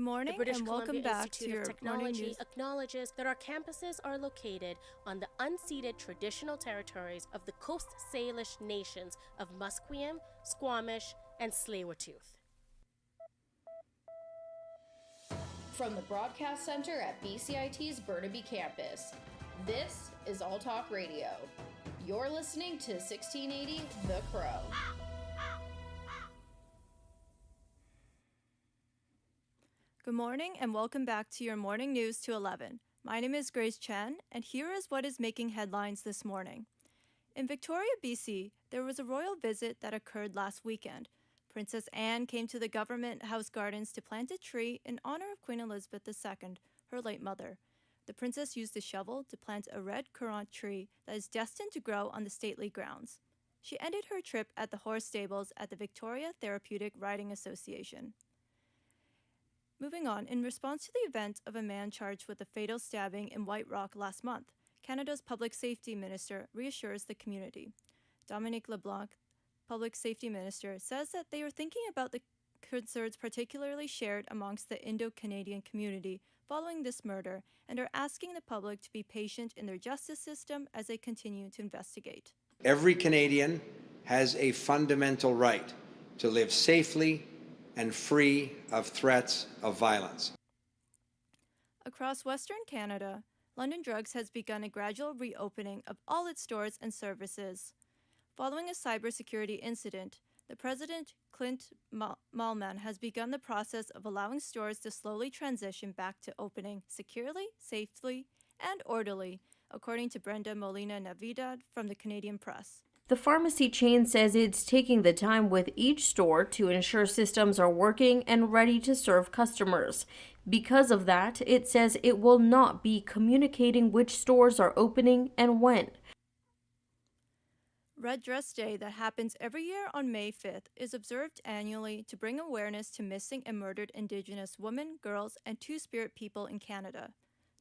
Good morning The British and welcome Columbia back Institute to your of Technology morning news. acknowledges that our campuses are located on the unceded traditional territories of the Coast Salish nations of Musqueam, Squamish, and Tsleil-Waututh. From the Broadcast Center at BCIT's Burnaby Campus, this is All Talk Radio. You're listening to 1680 The Crow. Good morning and welcome back to your morning news to 11. My name is Grace Chen, and here is what is making headlines this morning. In Victoria, BC, there was a royal visit that occurred last weekend. Princess Anne came to the Government House Gardens to plant a tree in honor of Queen Elizabeth II, her late mother. The princess used a shovel to plant a red currant tree that is destined to grow on the stately grounds. She ended her trip at the horse stables at the Victoria Therapeutic Riding Association. Moving on, in response to the event of a man charged with a fatal stabbing in White Rock last month, Canada's Public Safety Minister reassures the community. Dominic LeBlanc, Public Safety Minister, says that they are thinking about the concerns particularly shared amongst the Indo-Canadian community following this murder and are asking the public to be patient in their justice system as they continue to investigate. Every Canadian has a fundamental right to live safely and free of threats of violence. Across Western Canada, London Drugs has begun a gradual reopening of all its stores and services. Following a cybersecurity incident, the President, Clint Malman, has begun the process of allowing stores to slowly transition back to opening securely, safely, and orderly, according to Brenda Molina Navidad from the Canadian Press. The pharmacy chain says it's taking the time with each store to ensure systems are working and ready to serve customers. Because of that, it says it will not be communicating which stores are opening and when. Red Dress Day that happens every year on May 5th is observed annually to bring awareness to missing and murdered Indigenous women, girls, and Two-Spirit people in Canada.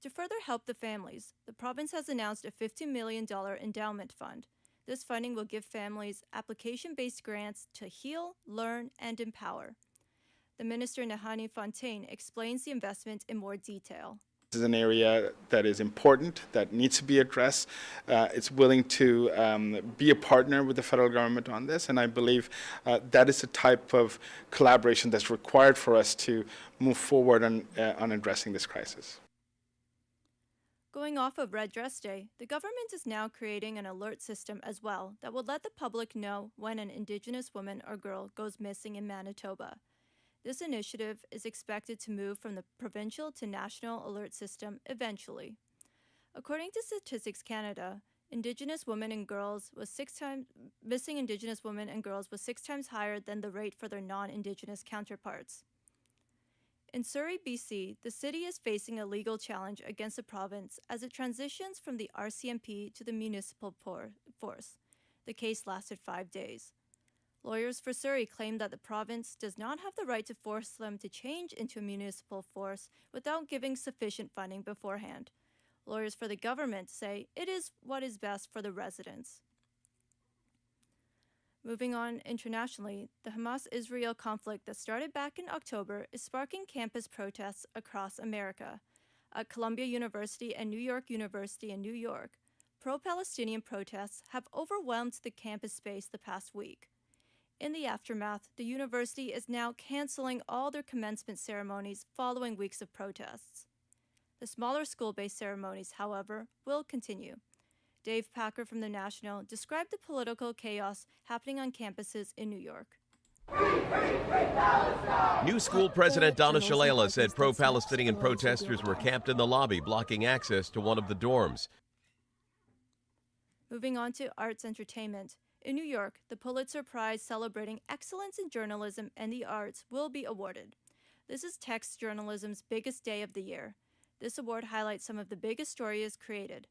To further help the families, the province has announced a $50 million endowment fund. This funding will give families application-based grants to heal, learn, and empower. The Minister Nahani Fontaine explains the investment in more detail. This is an area that is important, that needs to be addressed. It's willing to be a partner with the federal government on this, and I believe that is the type of collaboration that's required for us to move forward on addressing this crisis. Going off of Red Dress Day, the government is now creating an alert system as well that will let the public know when an Indigenous woman or girl goes missing in Manitoba. This initiative is expected to move from the provincial to national alert system eventually. According to Statistics Canada, missing Indigenous women and girls was 6 times higher than the rate for their non-Indigenous counterparts. In Surrey, BC, the city is facing a legal challenge against the province as it transitions from the RCMP to the municipal force. The case lasted 5 days. Lawyers for Surrey claim that the province does not have the right to force them to change into a municipal force without giving sufficient funding beforehand. Lawyers for the government say it is what is best for the residents. Moving on internationally, the Hamas-Israel conflict that started back in October is sparking campus protests across America. At Columbia University and New York University in New York, pro-Palestinian protests have overwhelmed the campus space the past week. In the aftermath, the university is now canceling all their commencement ceremonies following weeks of protests. The smaller school-based ceremonies, however, will continue. Dave Packer from The National described the political chaos happening on campuses in New York. New school president Donna Shalala said pro-Palestinian protesters were camped in the lobby, blocking access to one of the dorms. Moving on to arts entertainment. In New York, the Pulitzer Prize celebrating excellence in journalism and the arts will be awarded. This is text journalism's biggest day of the year. This award highlights some of the biggest stories created.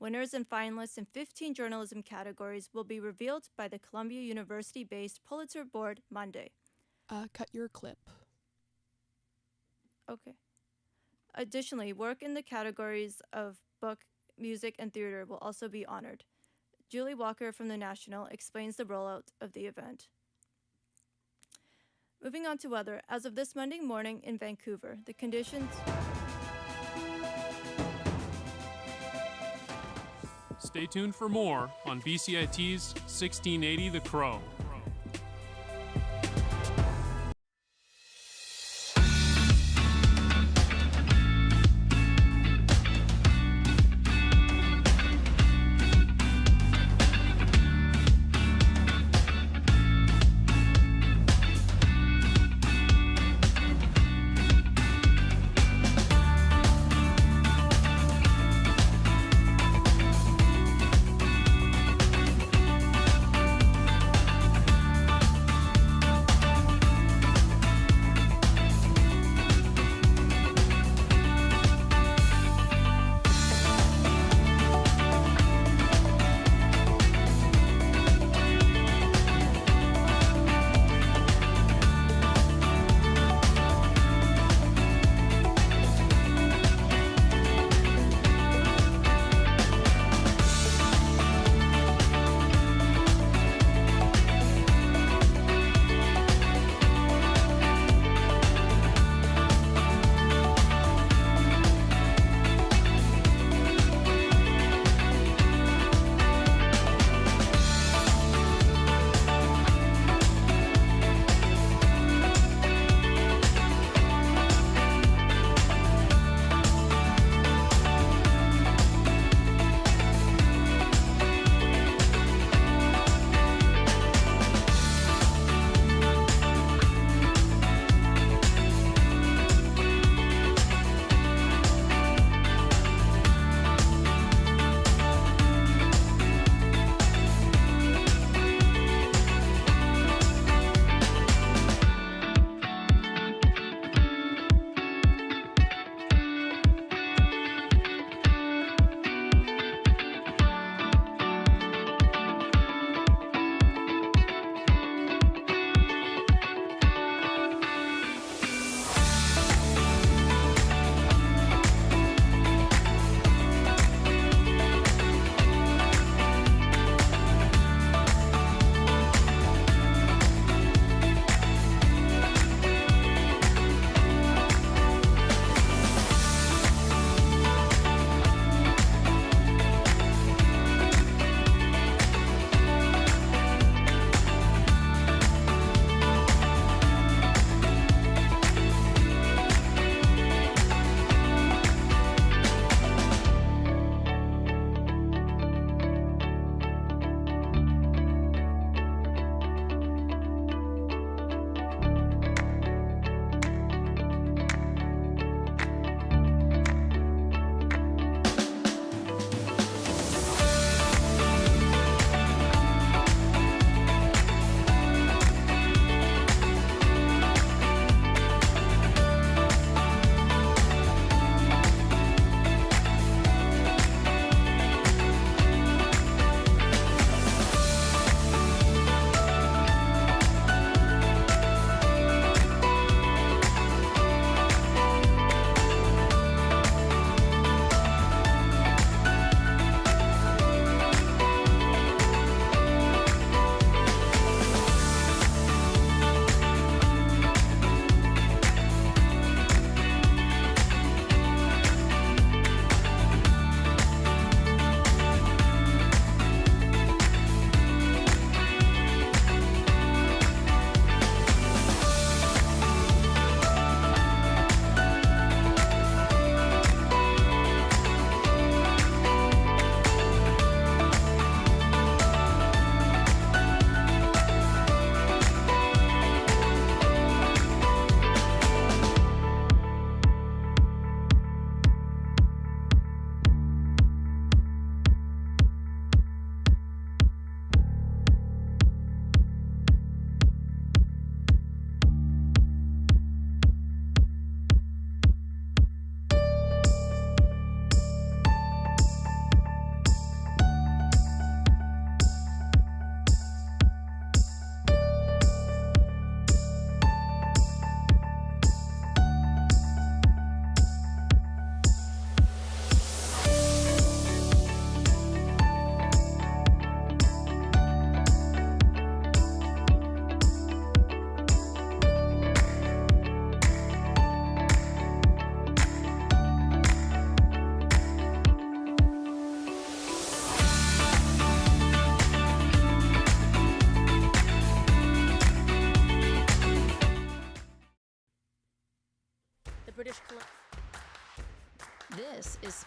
Winners and finalists in 15 journalism categories will be revealed by the Columbia University-based Pulitzer Board Monday. Cut your clip. Okay. Additionally, work in the categories of book, music, and theater will also be honored. Julie Walker from The National explains the rollout of the event. Moving on to weather, as of this Monday morning in Vancouver, the conditions... Stay tuned for more on BCIT's 1680 The Crow.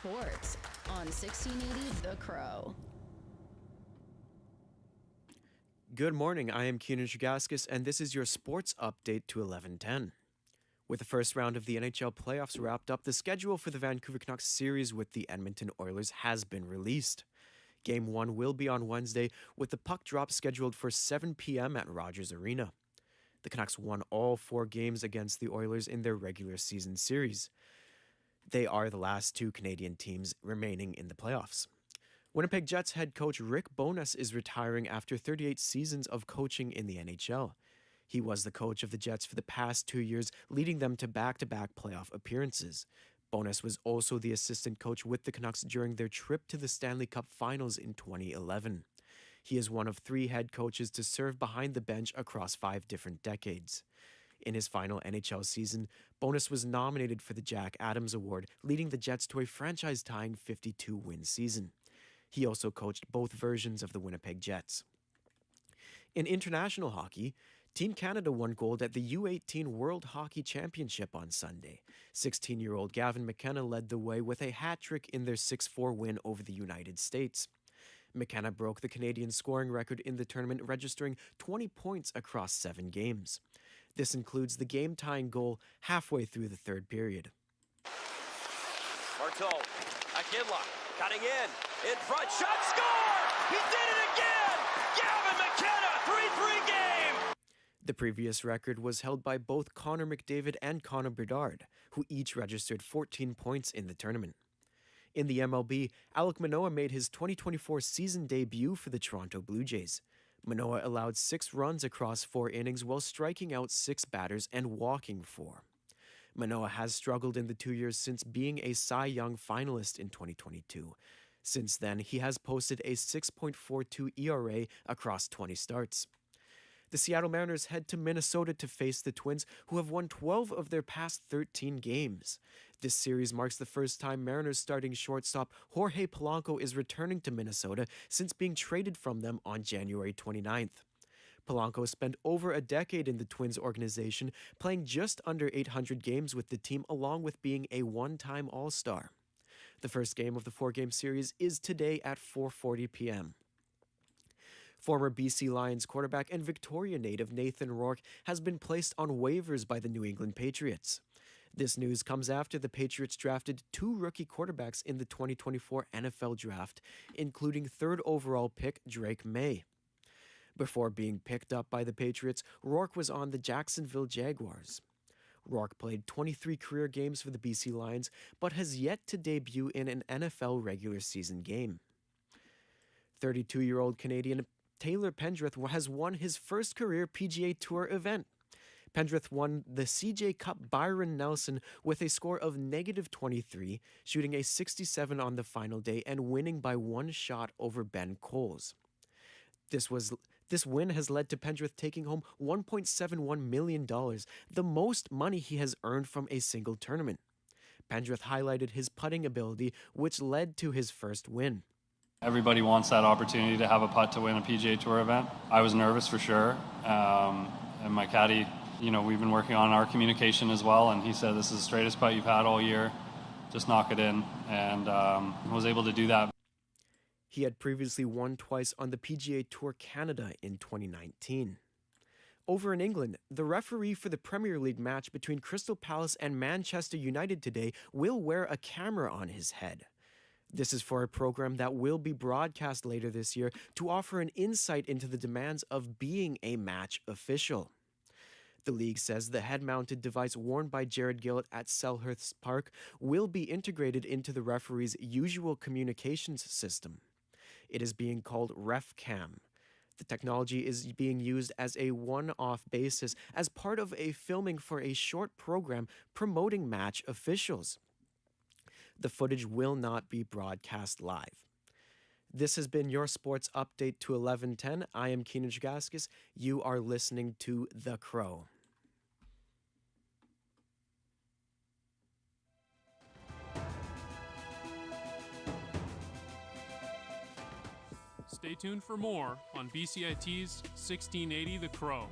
sports on 1680 The Crow. Good morning, I am Keenan Shagaskis, and this is your sports update to 11:10. With the first round of the NHL playoffs wrapped up, the schedule for the Vancouver Canucks series with the Edmonton Oilers has been released. Game 1 will be on Wednesday, with the puck drop scheduled for 7 p.m. at Rogers Arena. The Canucks won all 4 games against the Oilers in their regular season series. They are the last 2 Canadian teams remaining in the playoffs. Winnipeg Jets head coach Rick Bowness is retiring after 38 seasons of coaching in the NHL. He was the coach of the Jets for the past 2 years, leading them to back-to-back playoff appearances. Bowness was also the assistant coach with the Canucks during their trip to the Stanley Cup Finals in 2011. He is one of 3 head coaches to serve behind the bench across 5 different decades. In his final NHL season, Bowness was nominated for the Jack Adams Award, leading the Jets to a franchise-tying 52-win season. He also coached both versions of the Winnipeg Jets. In international hockey, Team Canada won gold at the U18 World Hockey Championship on Sunday. 16-year-old Gavin McKenna led the way with a hat-trick in their 6-4 win over the United States. McKenna broke the Canadian scoring record in the tournament, registering 20 points across 7 games. This includes the game-tying goal halfway through the third period. Marteau, Akinla, cutting in front, shot, score! He did it again! Gavin McKenna, 3-3 game! The previous record was held by both Connor McDavid and Connor Bedard, who each registered 14 points in the tournament. In the MLB, Alek Manoah made his 2024 season debut for the Toronto Blue Jays. Manoah allowed 6 runs across 4 innings while striking out 6 batters and walking 4. Manoah has struggled in the 2 years since being a Cy Young finalist in 2022. Since then, he has posted a 6.42 ERA across 20 starts. The Seattle Mariners head to Minnesota to face the Twins, who have won 12 of their past 13 games. This series marks the first time Mariners starting shortstop Jorge Polanco is returning to Minnesota since being traded from them on January 29th. Polanco spent over a decade in the Twins organization, playing just under 800 games with the team along with being a one-time All-Star. The first game of the 4-game series is today at 4:40 p.m. Former BC Lions quarterback and Victoria native Nathan Rourke has been placed on waivers by the New England Patriots. This news comes after the Patriots drafted 2 rookie quarterbacks in the 2024 NFL Draft, including 3rd overall pick Drake May. Before being picked up by the Patriots, Rourke was on the Jacksonville Jaguars. Rourke played 23 career games for the BC Lions, but has yet to debut in an NFL regular season game. 32-year-old Canadian Taylor Pendrith has won his first career PGA Tour event. Pendrith won the CJ Cup Byron Nelson with a score of -23, shooting a 67 on the final day and winning by 1 shot over Ben Coles. This win has led to Pendrith taking home $1.71 million, the most money he has earned from a single tournament. Pendrith highlighted his putting ability, which led to his first win. Everybody wants that opportunity to have a putt to win a PGA Tour event. I was nervous for sure, and my caddy, we've been working on our communication as well, and he said, this is the straightest putt you've had all year, just knock it in, and was able to do that. He had previously won twice on the PGA Tour Canada in 2019. Over in England, the referee for the Premier League match between Crystal Palace and Manchester United today will wear a camera on his head. This is for a program that will be broadcast later this year to offer an insight into the demands of being a match official. The league says the head-mounted device worn by Jared Gillett at Selhurst Park will be integrated into the referee's usual communications system. It is being called RefCam. The technology is being used as a one-off basis as part of a filming for a short program promoting match officials. The footage will not be broadcast live. This has been your sports update to 11:10. I am Keenan Shagaskis. You are listening to The Crow. Stay tuned for more on BCIT's 1680 The Crow.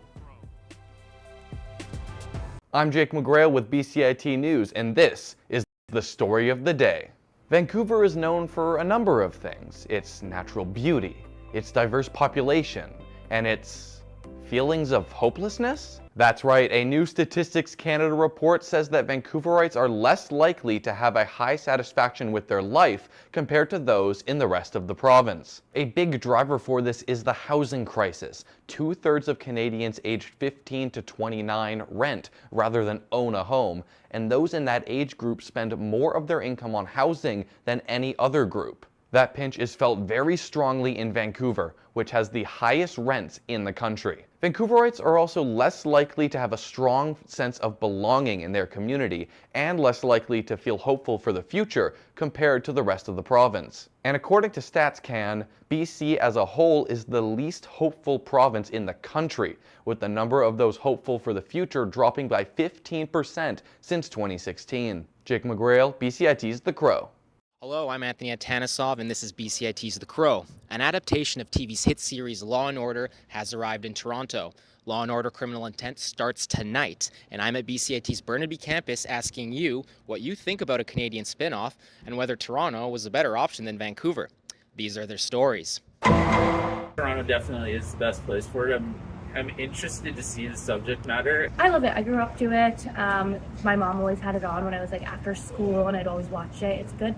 I'm Jake McGrail with BCIT News, and this is the story of the day. Vancouver is known for a number of things: its natural beauty, its diverse population, and its feelings of hopelessness? That's right, a new Statistics Canada report says that Vancouverites are less likely to have a high satisfaction with their life compared to those in the rest of the province. A big driver for this is the housing crisis. 2/3 of Canadians aged 15 to 29 rent rather than own a home, and those in that age group spend more of their income on housing than any other group. That pinch is felt very strongly in Vancouver, which has the highest rents in the country. Vancouverites are also less likely to have a strong sense of belonging in their community and less likely to feel hopeful for the future compared to the rest of the province. And according to StatsCan, BC as a whole is the least hopeful province in the country, with the number of those hopeful for the future dropping by 15% since 2016. Jake McGrail, BCIT's The Crow. Hello, I'm Anthony Atanesov, and this is BCIT's The Crow. An adaptation of TV's hit series Law & Order has arrived in Toronto. Law & Order Criminal Intent starts tonight, and I'm at BCIT's Burnaby Campus asking you what you think about a Canadian spin-off and whether Toronto was a better option than Vancouver. These are their stories. Toronto definitely is the best place for it. I'm interested to see the subject matter. I love it. I grew up to it. My mom always had it on when I was after school, and I'd always watch it. It's good.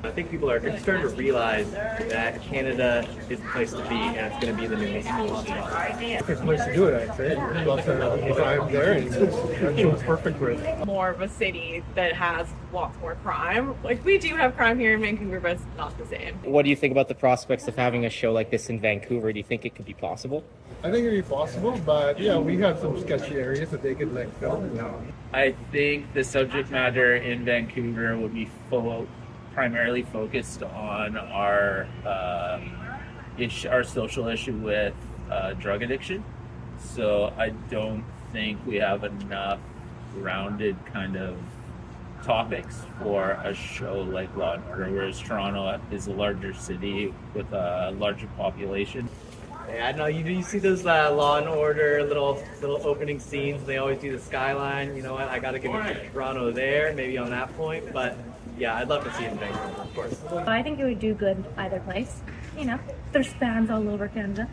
I think people are starting to realize that Canada is the place to be, and it's going to be the new metropolitan. It's a place to do it, I'd say. Lots of crime there, and it's perfect for it. More of a city that has lots more crime. We do have crime here in Vancouver, but it's not the same. What do you think about the prospects of having a show like this in Vancouver? Do you think it could be possible? I think it'd be possible, but yeah, we have some sketchy areas that they could film. No. I think the subject matter in Vancouver would be primarily focused on our social issue with drug addiction. So I don't think we have enough rounded kind of topics for a show like Law & Order, whereas Toronto is a larger city with a larger population. Yeah, no, you see those Law & Order little opening scenes. They always do the skyline. You know what? I got to give it to Toronto there, maybe on that point. But yeah, I'd love to see it in Vancouver, of course. I think it would do good either place. There's fans all over Canada.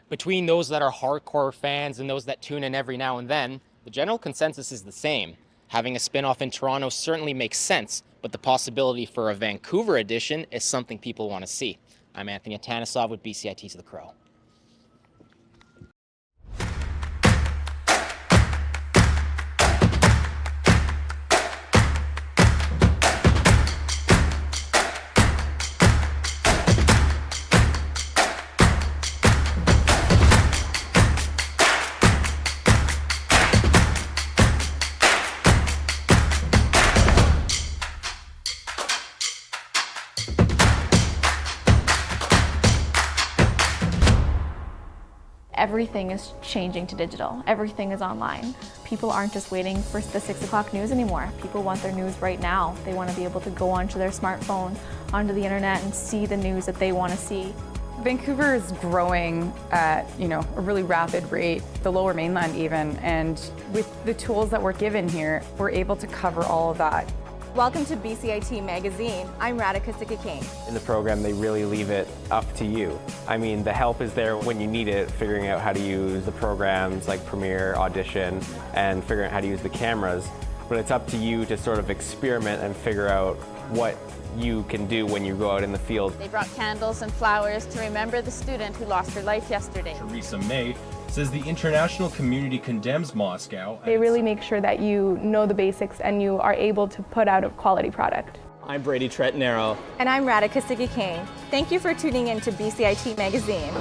Between those that are hardcore fans and those that tune in every now and then, the general consensus is the same. Having a spin-off in Toronto certainly makes sense, but the possibility for a Vancouver edition is something people want to see. I'm Anthony Atanesov with BCIT's The Crow. Everything is changing to digital. Everything is online. People aren't just waiting for the 6 o'clock news anymore. People want their news right now. They want to be able to go onto their smartphone, onto the internet, and see the news that they want to see. Vancouver is growing at a really rapid rate, the Lower Mainland even, and with the tools that we're given here, we're able to cover all of that. Welcome to BCIT Magazine. I'm Radhika Sikakane. In the program, they really leave it up to you. I mean, the help is there when you need it, figuring out how to use the programs like Premiere, Audition, and figuring out how to use the cameras. But it's up to you to sort of experiment and figure out what you can do when you go out in the field. They brought candles and flowers to remember the student who lost her life yesterday. Theresa May says the international community condemns Moscow. They really make sure that you know the basics and you are able to put out a quality product. I'm Brady Tretnero. And I'm Radhika Sikakane. Thank you for tuning in to BCIT Magazine.